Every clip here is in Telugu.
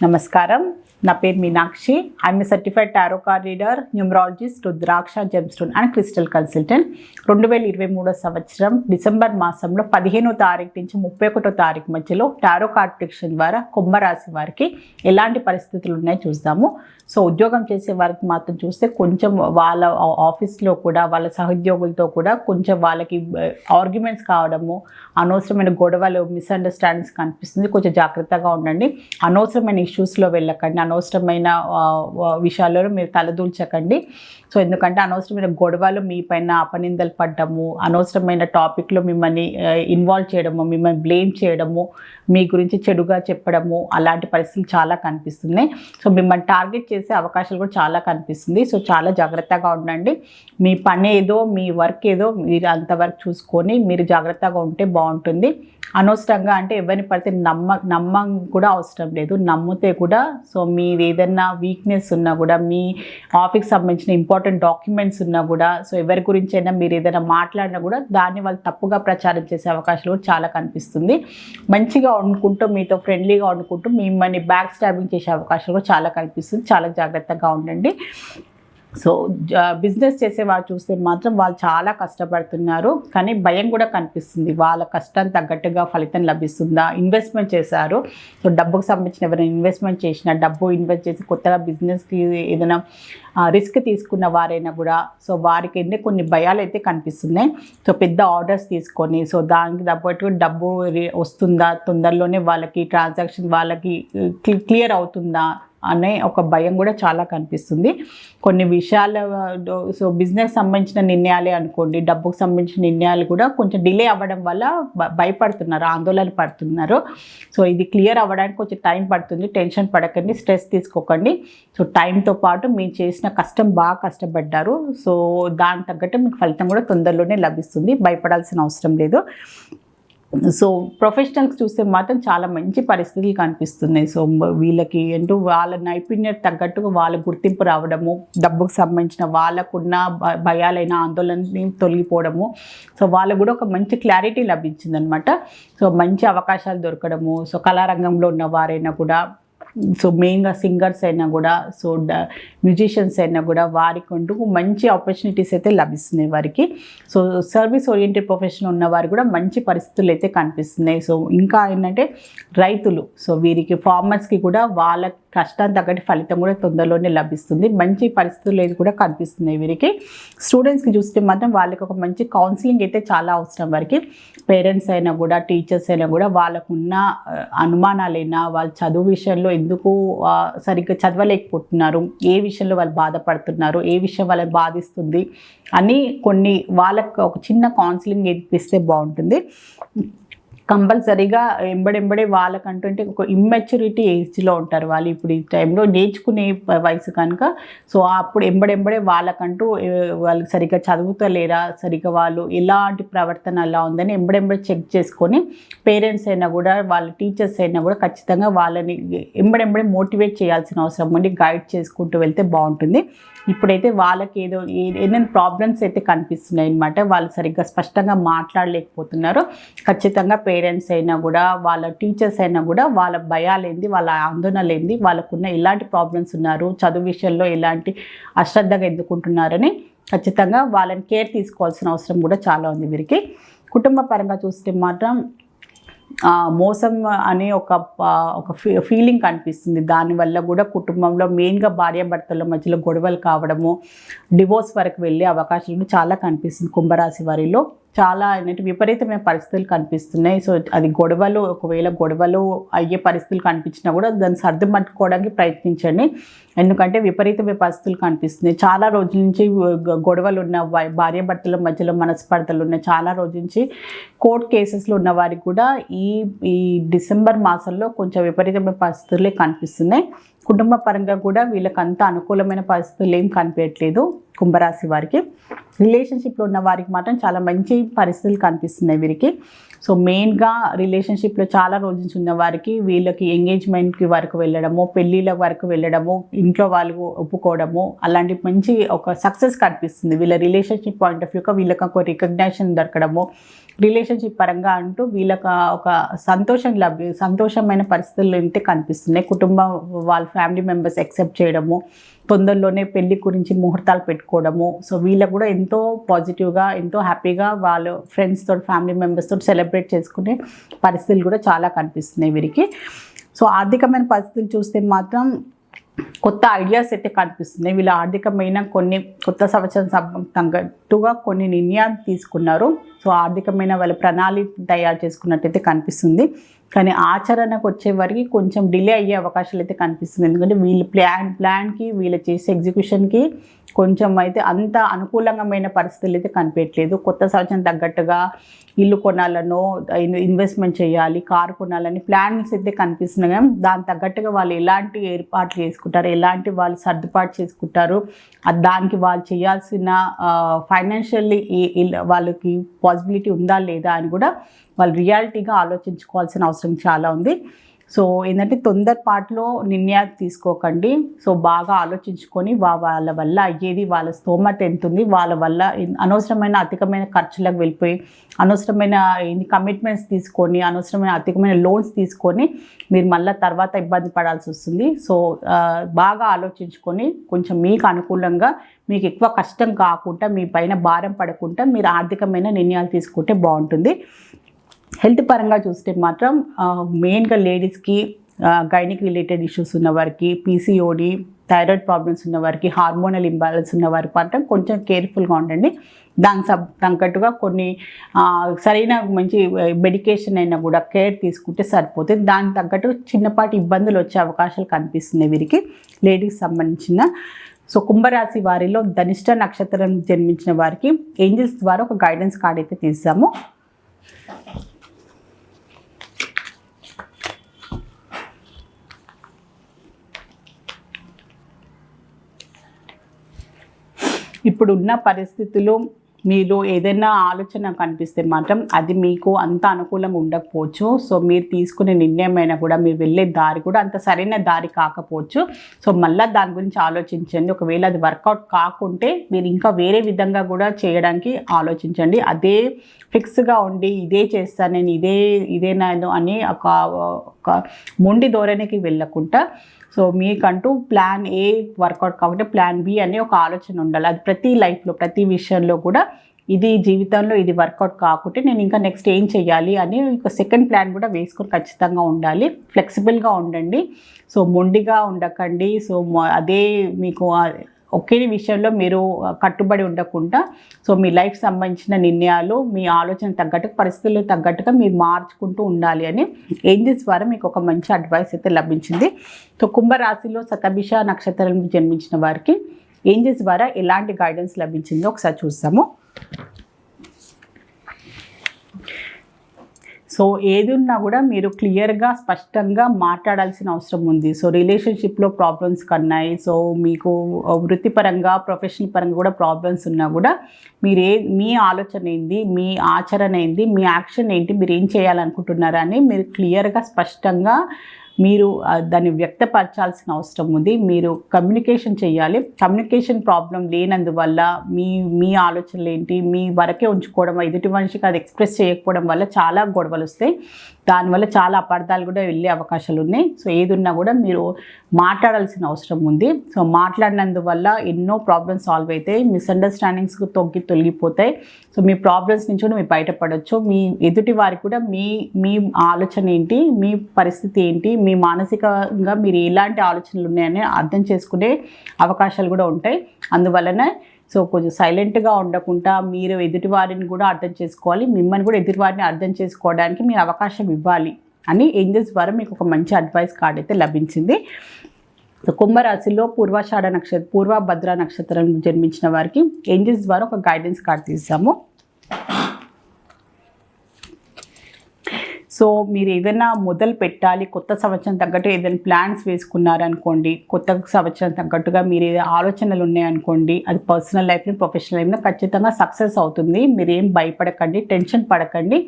నమస్కారం. నా పేరు Meenakshi. I'm a certified tarot card reader, numerologist, rudraksha, gemstone and crystal consultant. 2023 సంవత్సరం డిసెంబర్ మాసంలో 15వ తారీఖు నుంచి 31వ తారీఖు మధ్యలో టారో కార్డ్ ప్రిడిక్షన్ ద్వారా కుంభరాశి వారికి ఎలాంటి పరిస్థితులు ఉన్నాయో చూద్దాము. సో ఉద్యోగం చేసే వారికి మాత్రం చూస్తే కొంచెం వాళ్ళ ఆఫీస్లో కూడా వాళ్ళ సహోద్యోగులతో కూడా కొంచెం వాళ్ళకి ఆర్గ్యుమెంట్స్ కావడము, అనవసరమైన గొడవలు, మిస్అండర్స్టాండింగ్స్ కనిపిస్తుంది. కొంచెం జాగ్రత్తగా ఉండండి. అనవసరమైన ఇష్యూస్లో వెళ్ళకండి, అనవసరమైన విషయాల్లో మీరు తలదూల్చకండి. సో ఎందుకంటే అనవసరమైన గొడవలు, మీ పైన అపనిందలు పడ్డము, అనవసరమైన టాపిక్లో మిమ్మల్ని ఇన్వాల్వ్ చేయడము, మిమ్మల్ని బ్లేమ్ చేయడము, మీ గురించి చెడుగా చెప్పడము, అలాంటి పరిస్థితులు చాలా కనిపిస్తున్నాయి. సో మిమ్మల్ని టార్గెట్ చేసే అవకాశాలు కూడా చాలా కనిపిస్తుంది. సో చాలా జాగ్రత్తగా ఉండండి. మీ పని ఏదో, మీ వర్క్ ఏదో మీరు అంతవరకు చూసుకొని మీరు జాగ్రత్తగా ఉంటే బాగుంటుంది. అనవసరంగా అంటే ఎవరిని పడితే నమ్మం కూడా అవసరం లేదు. నమ్మితే కూడా సో మీరు ఏదైనా వీక్నెస్ ఉన్నా కూడా, మీ ఆఫీస్కి సంబంధించిన ఇంపార్టెంట్ డాక్యుమెంట్స్ ఉన్నా కూడా, సో ఎవరి గురించి అయినా మీరు ఏదైనా మాట్లాడినా కూడా దాన్ని వాళ్ళు తప్పుగా ప్రచారం చేసే అవకాశాలు కూడా చాలా కనిపిస్తుంది. మంచిగా వండుకుంటూ, మీతో ఫ్రెండ్లీగా వండుకుంటూ మిమ్మల్ని బ్యాక్ స్టాబింగ్ చేసే అవకాశాలు కూడా చాలా కనిపిస్తుంది. చాలా జాగ్రత్తగా ఉండండి. సో బిజినెస్ చేసేవారు చూస్తే మాత్రం వాళ్ళు చాలా కష్టపడుతున్నారు, కానీ భయం కూడా కనిపిస్తుంది. వాళ్ళ కష్టానికి తగ్గట్టుగా ఫలితం లభిస్తుందా? ఇన్వెస్ట్మెంట్ చేశారు, సో డబ్బుకు సంబంధించిన ఎవరైనా ఇన్వెస్ట్మెంట్ చేసినా, డబ్బు ఇన్వెస్ట్ చేసి కొత్తగా బిజినెస్కి ఏదైనా రిస్క్ తీసుకున్న వారైనా కూడా సో వారికి కొన్ని భయాలు అయితే కనిపిస్తున్నాయి. సో పెద్ద ఆర్డర్స్ తీసుకొని సో దానికి తగ్గట్టు డబ్బు వస్తుందా, తొందరలోనే వాళ్ళకి ట్రాన్సాక్షన్ వాళ్ళకి క్లియర్ అవుతుందా అనే ఒక భయం కూడా చాలా కనిపిస్తుంది. కొన్ని విషయాలు సో బిజినెస్ సంబంధించిన నిర్ణయాలే అనుకోండి, డబ్బుకు సంబంధించిన నిర్ణయాలు కూడా కొంచెం డిలే అవ్వడం వల్ల భయపడుతున్నారు, ఆందోళన పడుతున్నారు. సో ఇది క్లియర్ అవ్వడానికి కొంచెం టైం పడుతుంది. టెన్షన్ పడకండి, స్ట్రెస్ తీసుకోకండి. సో టైంతో పాటు మీరు చేసిన కష్టం, బాగా కష్టపడ్డారు, సో దానికి తగ్గట్టు మీకు ఫలితం కూడా తొందరలోనే లభిస్తుంది. భయపడాల్సిన అవసరం లేదు. సో ప్రొఫెషనల్స్ చూస్తే మాత్రం చాలా మంచి పరిస్థితులు కనిపిస్తున్నాయి. సో వీళ్ళకి ఏంటో వాళ్ళ నైపుణ్యత తగ్గట్టుగా వాళ్ళ గుర్తింపు రావడము, డబ్బుకు సంబంధించిన వాళ్ళకున్న భయాలైన ఆందోళనని తొలగిపోవడము, సో వాళ్ళకు కూడా ఒక మంచి క్లారిటీ లభించింది అనమాట. సో మంచి అవకాశాలు దొరకడము, సో కళారంగంలో ఉన్న వారైనా కూడా, సో మెయిన్గా సింగర్స్ అయినా కూడా, సో మ్యూజిషియన్స్ అయినా కూడా వారికి అంటూ మంచి ఆపర్చునిటీస్ అయితే లభిస్తున్నాయి వారికి. సో సర్వీస్ ఓరియంటెడ్ ప్రొఫెషన్ ఉన్న వారికి కూడా మంచి పరిస్థితులు అయితే కనిపిస్తున్నాయి. సో ఇంకా ఏంటంటే రైతులు, సో వీరికి ఫార్మర్స్కి కూడా వాళ్ళ కష్టానికి తగ్గట్టు ఫలితం కూడా తొందరలోనే లభిస్తుంది. మంచి పరిస్థితులు అయితే కూడా కనిపిస్తున్నాయి వీరికి. స్టూడెంట్స్కి చూస్తే మాత్రం వాళ్ళకి ఒక మంచి కౌన్సిలింగ్ అయితే చాలా అవసరం. వారికి పేరెంట్స్ అయినా కూడా, టీచర్స్ అయినా కూడా వాళ్ళకున్న అనుమానాలైనా, వాళ్ళ చదువు విషయంలో ఎందుకు సరిగ్గా చదవలేకపోతున్నారు, ఏ విషయంలో వాళ్ళు బాధపడుతున్నారు, ఏ విషయం వాళ్ళని బాధిస్తుంది అని కొన్ని వాళ్ళకు ఒక చిన్న కౌన్సిలింగ్ ఇప్పిస్తే బాగుంటుంది. కంపల్సరీగా ఎంబడెంబడే వాళ్ళకంటూ ఒక ఇమ్మెచ్యూరిటీ ఏజ్లో ఉంటారు వాళ్ళు. ఇప్పుడు ఈ టైంలో నేర్చుకునే వయసు కనుక సో అప్పుడు ఎంబడెంబడే వాళ్ళకంటూ వాళ్ళు సరిగ్గా చదువుతలేరా, సరిగ్గా వాళ్ళు ఎలాంటి ప్రవర్తన ఎలా ఉందని ఎంబడెంబడే చెక్ చేసుకొని పేరెంట్స్ అయినా కూడా, వాళ్ళ టీచర్స్ అయినా కూడా ఖచ్చితంగా వాళ్ళని ఎంబడెంబడే మోటివేట్ చేయాల్సిన అవసరం ఉంది. గైడ్ చేసుకుంటూ వెళ్తే బాగుంటుంది. ఇప్పుడైతే వాళ్ళకి ఏదైనా ప్రాబ్లమ్స్ అయితే కనిపిస్తున్నాయి అన్నమాట. వాళ్ళు సరిగ్గా స్పష్టంగా మాట్లాడలేకపోతున్నారు. ఖచ్చితంగా పేరెంట్స్ అయినా కూడా, వాళ్ళ టీచర్స్ అయినా కూడా వాళ్ళ భయాలేంది, వాళ్ళ ఆందోళనలు ఏంది, వాళ్ళకున్న ఎలాంటి ప్రాబ్లమ్స్ ఉన్నారు, చదువు విషయంలో ఎలాంటి అశ్రద్ధగా ఎందుకుంటున్నారని ఖచ్చితంగా వాళ్ళని కేర్ తీసుకోవాల్సిన అవసరం కూడా చాలా ఉంది వీరికి. కుటుంబ పరంగా చూస్తే మాత్రం మోసం అనే ఒక ఫీలింగ్ కనిపిస్తుంది. దానివల్ల కూడా కుటుంబంలో మెయిన్గా భార్యాభర్తల మధ్యలో గొడవలు కావడము, డివోర్స్ వరకు వెళ్ళే అవకాశాలు చాలా కనిపిస్తుంది కుంభరాశి వారిలో. చాలా ఏంటంటే విపరీతమైన పరిస్థితులు కనిపిస్తున్నాయి. సో అది గొడవలు, ఒకవేళ గొడవలు అయ్యే పరిస్థితులు కనిపించినా కూడా దాన్ని సర్దుమట్టుకోవడానికి ప్రయత్నించండి. ఎందుకంటే విపరీతమైన పరిస్థితులు కనిపిస్తున్నాయి. చాలా రోజుల నుంచి గొడవలు ఉన్న భార్యాభర్తల మధ్యలో మనస్పర్ధలు ఉన్నాయి. చాలా రోజుల నుంచి కోర్టు కేసెస్లో ఉన్న వారికి కూడా ఈ డిసెంబర్ మాసంలో కొంచెం విపరీతమైన పరిస్థితులే కనిపిస్తున్నాయి. కుటుంబ పరంగా కూడా వీళ్ళకి అంత అనుకూలమైన పరిస్థితులు ఏం కనిపించట్లేదు కుంభరాశి వారికి. రిలేషన్షిప్లో ఉన్న వారికి మాత్రం చాలా మంచి పరిస్థితులు కనిపిస్తున్నాయి వీరికి. సో మెయిన్గా రిలేషన్షిప్లో చాలా రోజు నుంచి ఉన్న వారికి వీళ్ళకి ఎంగేజ్మెంట్కి వరకు వెళ్ళడము, పెళ్ళిళ్ళ వరకు వెళ్ళడము, ఇంట్లో వాళ్ళు ఒప్పుకోవడము, అలాంటి మంచి ఒక సక్సెస్ కనిపిస్తుంది. వీళ్ళ రిలేషన్షిప్ పాయింట్ ఆఫ్ వ్యూగా వీళ్ళకి ఒక రికగ్నైజేషన్ దొరకడము, రిలేషన్షిప్ పరంగా అంటూ వీళ్ళకి ఒక సంతోషమైన పరిస్థితులు అయితే కనిపిస్తున్నాయి. కుటుంబం వాళ్ళ ఫ్యామిలీ మెంబర్స్ యాక్సెప్ట్ చేయడము, తొందరలోనే పెళ్లి గురించి ముహూర్తాలు పెట్టుకోవడము. సో వీళ్ళకు కూడా ఎంతో పాజిటివ్గా, ఎంతో హ్యాపీగా వాళ్ళు ఫ్రెండ్స్ తోటి, ఫ్యామిలీ మెంబర్స్ తోటి సెలబ్రేట్ చేసుకునే పరిస్థితులు కూడా చాలా కనిపిస్తున్నాయి వీరికి. సో ఆర్థికమైన పరిస్థితులు చూస్తే మాత్రం కొత్త ఐడియాస్ అయితే కనిపిస్తున్నాయి. వీళ్ళు ఆర్థికమైన కొన్ని కొత్త సంవత్సరం తగ్గట్టుగా కొన్ని నిర్ణయాలు తీసుకున్నారు. సో ఆర్థికమైన వాళ్ళ ప్రణాళిక తయారు చేసుకున్నట్టయితే కనిపిస్తుంది. కానీ ఆచరణకు వచ్చేవరకు కొంచెం డిలే అయ్యే అవకాశాలు అయితే కనిపిస్తుంది. ఎందుకంటే వీళ్ళు ప్లాన్కి వీళ్ళు చేసే ఎగ్జిక్యూషన్కి కొంచెం అయితే అంత అనుకూలంగా పరిస్థితులు అయితే కనిపించట్లేదు. కొత్త సంవత్సరం తగ్గట్టుగా ఇల్లు కొనాలనో, ఇన్వెస్ట్మెంట్ చేయాలి, కారు కొనాలని ప్లాన్స్ అయితే కనిపిస్తున్నాయి. కానీ దాని తగ్గట్టుగా వాళ్ళు ఎలాంటి ఏర్పాట్లు చేసుకుంటారు, ఎలాంటి వాళ్ళు సర్దుబాటు చేసుకుంటారు, దానికి వాళ్ళు చేయాల్సిన ఫైనాన్షియల్లీ వాళ్ళకి పాసిబిలిటీ ఉందా లేదా అని కూడా వాళ్ళు రియాలిటీగా ఆలోచించుకోవాల్సిన అవసరం చాలా ఉంది. సో ఏంటంటే తొందరపాటులో నిర్ణయాలు తీసుకోకండి. సో బాగా ఆలోచించుకొని వాళ్ళ వల్ల అయ్యేది, వాళ్ళ స్తోమత ఎంత ఉంది, వాళ్ళ వల్ల అనవసరమైన అధికమైన ఖర్చులకు వెళ్ళిపోయి అనవసరమైన కమిట్మెంట్స్ తీసుకొని అనవసరమైన అధికమైన లోన్స్ తీసుకొని మీరు మళ్ళీ తర్వాత ఇబ్బంది పడాల్సి వస్తుంది. సో బాగా ఆలోచించుకొని కొంచెం మీకు అనుకూలంగా, మీకు ఎక్కువ కష్టం కాకుండా, మీ పైన భారం పడకుండా మీరు ఆర్థికమైన నిర్ణయాలు తీసుకుంటే బాగుంటుంది. హెల్త్ పరంగా చూస్తే మాత్రం మెయిన్గా లేడీస్కి గైనిక్ రిలేటెడ్ ఇష్యూస్ ఉన్నవారికి, పీసీఓడి, థైరాయిడ్ ప్రాబ్లమ్స్ ఉన్నవారికి, హార్మోనల్ ఇంబ్యాలెన్స్ ఉన్నవారికి మాత్రం కొంచెం కేర్ఫుల్గా ఉండండి. దానికి తగ్గట్టుగా కొన్ని సరైన మంచి మెడికేషన్ అయినా కూడా కేర్ తీసుకుంటే సరిపోతుంది. దానికి తగ్గట్టు చిన్నపాటి ఇబ్బందులు వచ్చే అవకాశాలు కనిపిస్తున్నాయి వీరికి, లేడీస్ సంబంధించిన. సో కుంభరాశి వారిలో ధనిష్ట నక్షత్రం జన్మించిన వారికి ఏంజల్స్ ద్వారా ఒక గైడెన్స్ కార్డ్ అయితే తీసాము. ఇప్పుడున్న పరిస్థితుల్లో మీరు ఏదైనా ఆలోచన కనిపిస్తే మాత్రం అది మీకు అంత అనుకూలంగా ఉండకపోవచ్చు. సో మీరు తీసుకునే నిర్ణయమైనా కూడా, మీరు వెళ్ళే దారి కూడా అంత సరైన దారి కాకపోవచ్చు. సో మళ్ళీ దాని గురించి ఆలోచించండి. ఒకవేళ అది వర్కౌట్ కాకుంటే మీరు ఇంకా వేరే విధంగా కూడా చేయడానికి ఆలోచించండి. అదే ఫిక్స్గా ఉండి ఇదే చేస్తాను నేను, ఇదేనాను అని ఒక మొండి ధోరణికి వెళ్ళకుండా, సో మీకంటూ ప్లాన్ ఏ వర్కౌట్ కాకుంటే ప్లాన్ బి అనే ఒక ఆలోచన ఉండాలి. అది ప్రతి లైఫ్లో, ప్రతి విషయంలో కూడా ఇది జీవితంలో ఇది వర్కౌట్ కాకుంటే నేను ఇంకా నెక్స్ట్ ఏం చేయాలి అని ఒక సెకండ్ ప్లాన్ కూడా వేసుకొని ఖచ్చితంగా ఉండాలి. ఫ్లెక్సిబుల్గా ఉండండి. సో మొండిగా ఉండకండి. సో అదే మీకు ఒకే విషయంలో మీరు కట్టుబడి ఉండకుండా, సో మీ లైఫ్ సంబంధించిన నిర్ణయాలు మీ ఆలోచన తగ్గట్టుగా, పరిస్థితులకు తగ్గట్టుగా మీరు మార్చుకుంటూ ఉండాలి అని ఏంజల్స్ ద్వారా మీకు ఒక మంచి అడ్వైస్ అయితే లభించింది. సో కుంభరాశిలో శతభిష నక్షత్రం జన్మించిన వారికి ఏంజల్స్ ద్వారా ఎలాంటి గైడెన్స్ లభించిందో ఒకసారి చూస్తాము. సో ఏది ఉన్నా కూడా మీరు క్లియర్గా, స్పష్టంగా మాట్లాడాల్సిన అవసరం ఉంది. సో రిలేషన్షిప్లో ప్రాబ్లమ్స్ కన్నాయి, సో మీకు వృత్తిపరంగా, ప్రొఫెషనల్ పరంగా కూడా ప్రాబ్లమ్స్ ఉన్నా కూడా మీరు మీ ఆలోచన ఏంది, మీ ఆచరణ ఏంది, మీ యాక్షన్ ఏంటి, మీరు ఏం చేయాలనుకుంటున్నారా అని మీరు క్లియర్గా, స్పష్టంగా మీరు దాన్ని వ్యక్తపరచాల్సిన అవసరం ఉంది. మీరు కమ్యూనికేషన్ చేయాలి. కమ్యూనికేషన్ ప్రాబ్లం లేనందువల్ల మీ ఆలోచనలు ఏంటి, మీ వరకే ఉంచుకోవడం, ఎదుటి మనిషికి అది ఎక్స్ప్రెస్ చేయకపోవడం వల్ల చాలా గొడవలు వస్తాయి. దానివల్ల చాలా అపార్థాలు కూడా వెళ్ళే అవకాశాలు ఉన్నాయి. సో ఏది ఉన్నా కూడా మీరు మాట్లాడాల్సిన అవసరం ఉంది. సో మాట్లాడినందువల్ల ఎన్నో ప్రాబ్లమ్స్ సాల్వ్ అవుతాయి, మిస్అండర్స్టాండింగ్స్ తొలగిపోతాయి. సో మీ ప్రాబ్లమ్స్ నుంచి కూడా మీరు బయటపడవచ్చు. మీ ఎదుటి వారికి కూడా మీ ఆలోచన ఏంటి, మీ పరిస్థితి ఏంటి, మీ మానసికంగా మీరు ఎలాంటి ఆలోచనలు ఉన్నాయని అర్థం చేసుకునే అవకాశాలు కూడా ఉంటాయి. అందువలన సో కొంచెం సైలెంట్గా ఉండకుండా మీరు ఎదుటివారిని కూడా అర్థం చేసుకోవాలి, మిమ్మల్ని కూడా ఎదుటివారిని అర్థం చేసుకోవడానికి మీరు అవకాశం ఇవ్వాలి అని ఏంజల్స్ ద్వారా మీకు ఒక మంచి అడ్వైస్ కార్డ్ అయితే లభించింది. కుంభరాశిలో పూర్వభద్ర నక్షత్రం జన్మించిన వారికి ఏంజల్స్ ద్వారా ఒక గైడెన్స్ కార్డ్ తీసాము. సో మీరు ఏదైనా మొదలు పెట్టాలి, కొత్త సంవత్సరం తగ్గట్టు ఏదైనా ప్లాన్స్ వేసుకున్నారనుకోండి, కొత్త సంవత్సరం తగ్గట్టుగా మీరు ఏదైనా ఆలోచనలు ఉన్నాయనుకోండి, అది పర్సనల్ లైఫ్లో, ప్రొఫెషనల్ లైఫ్లో ఖచ్చితంగా సక్సెస్ అవుతుంది. మీరు ఏం భయపడకండి, టెన్షన్ పడకండి.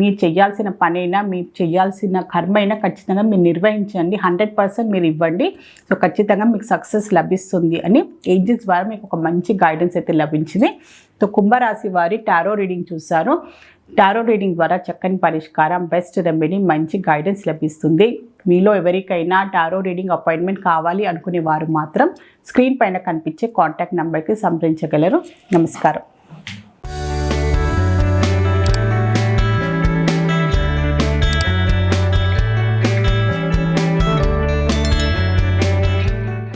మీరు చేయాల్సిన పనైనా, మీరు చేయాల్సిన కర్మ అయినా ఖచ్చితంగా మీరు నిర్వహించండి. 100% మీరు ఇవ్వండి. సో ఖచ్చితంగా మీకు సక్సెస్ లభిస్తుంది అని ఏంజల్స్ ద్వారా మీకు ఒక మంచి గైడెన్స్ అయితే లభించింది. సో కుంభరాశి వారి టారో రీడింగ్ చూస్తారు. టారో రీడింగ్ ద్వారా చక్కని పరిష్కారం, బెస్ట్ రెమెడీ, మంచి గైడెన్స్ లభిస్తుంది. మీలో ఎవరికైనా టారో రీడింగ్ అపాయింట్మెంట్ కావాలి అనుకునే వారు మాత్రం స్క్రీన్ పైన కనిపించే కాంటాక్ట్ నెంబర్కి సంప్రదించగలరు. నమస్కారం.